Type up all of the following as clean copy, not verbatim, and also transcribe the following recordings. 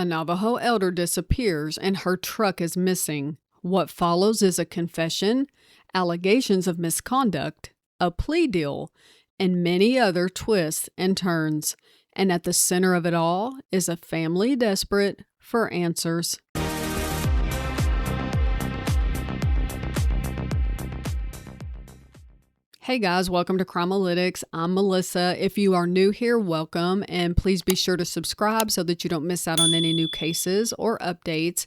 A Navajo elder disappears and her truck is missing. What follows is a confession, allegations of misconduct, a plea deal, and many other twists and turns. And at the center of it all is a family desperate for answers. Hey guys, welcome to Crimealytics. I'm Melissa. If you are new here, welcome, and please be sure to subscribe so that you don't miss out on any new cases or updates.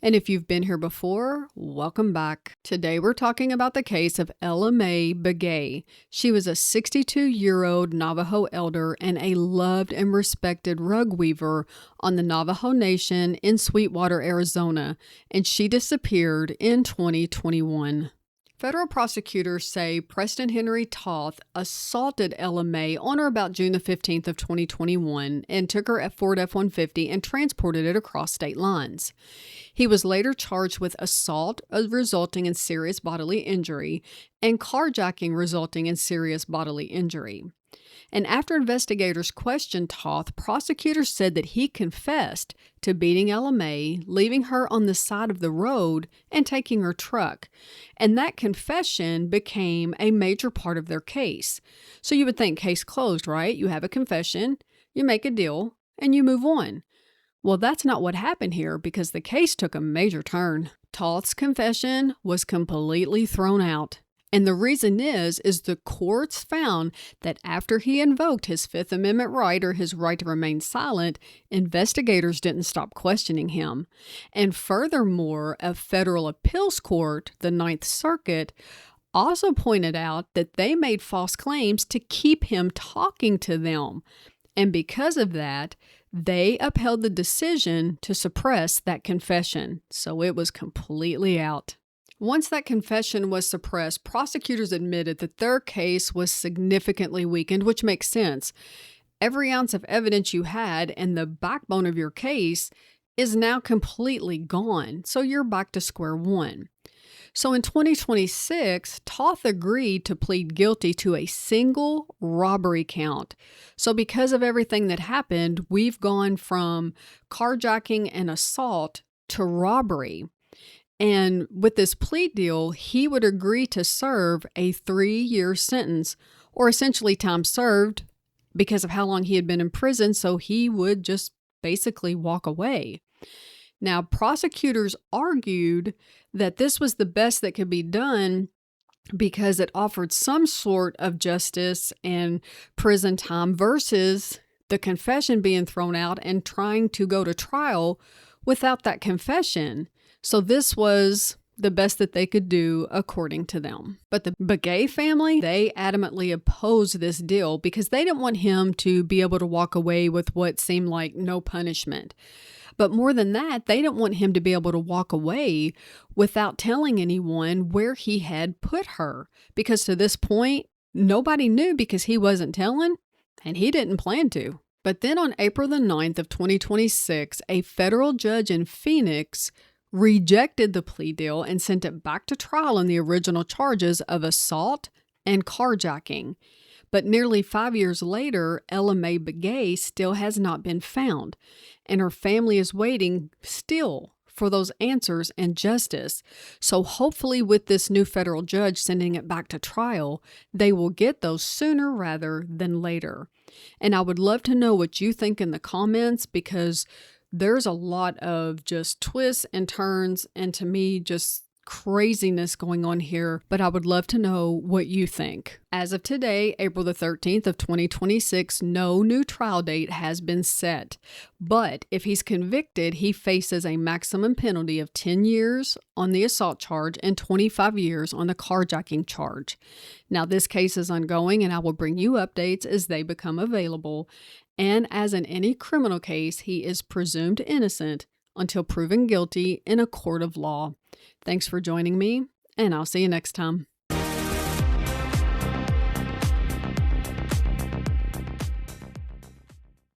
And if you've been here before, welcome back. Today we're talking about the case of Ella Mae Begay. She was a 62-year-old Navajo elder and a loved and respected rug weaver on the Navajo Nation in Sweetwater, Arizona, and she disappeared in 2021. Federal prosecutors say Preston Henry Toth assaulted Ella Mae on or about June the 15th of 2021 and took her Ford F-150 and transported it across state lines. He was later charged with assault resulting in serious bodily injury and carjacking resulting in serious bodily injury. And after investigators questioned Toth, prosecutors said that he confessed to beating Ella Mae, leaving her on the side of the road, and taking her truck. And that confession became a major part of their case. So you would think case closed, right? You have a confession, you make a deal, and you move on. Well, that's not what happened here because the case took a major turn. Toth's confession was completely thrown out. And the reason is the courts found that after he invoked his Fifth Amendment right or his right to remain silent, investigators didn't stop questioning him. And furthermore, a federal appeals court, the Ninth Circuit, also pointed out that they made false claims to keep him talking to them. And because of that, they upheld the decision to suppress that confession. So it was completely out. Once that confession was suppressed, prosecutors admitted that their case was significantly weakened, which makes sense. Every ounce of evidence you had and the backbone of your case is now completely gone, so you're back to square one. So in 2026, Toth agreed to plead guilty to a single robbery count. So because of everything that happened, we've gone from carjacking and assault to robbery. And with this plea deal, he would agree to serve a 3-year sentence, or essentially time served because of how long he had been in prison, so he would just basically walk away. Now, prosecutors argued that this was the best that could be done because it offered some sort of justice and prison time versus the confession being thrown out and trying to go to trial without that confession. So this was the best that they could do according to them. But the Begay family, they adamantly opposed this deal because they didn't want him to be able to walk away with what seemed like no punishment. But more than that, they didn't want him to be able to walk away without telling anyone where he had put her. Because to this point, nobody knew because he wasn't telling and he didn't plan to. But then on April the 9th of 2026, a federal judge in Phoenix rejected the plea deal and sent it back to trial on the original charges of assault and carjacking. But nearly 5 years later, Ella Mae Begay still has not been found, and her family is waiting still for those answers and justice. So hopefully with this new federal judge sending it back to trial, they will get those sooner rather than later. And I would love to know what you think in the comments because there's a lot of just twists and turns and to me just craziness going on here, but I would love to know what you think. As of today, April the 13th of 2026, no new trial date has been set. But if he's convicted, he faces a maximum penalty of 10 years on the assault charge and 25 years on the carjacking charge. Now, this case is ongoing and I will bring you updates as they become available. And as in any criminal case, he is presumed innocent until proven guilty in a court of law. Thanks for joining me, and I'll see you next time.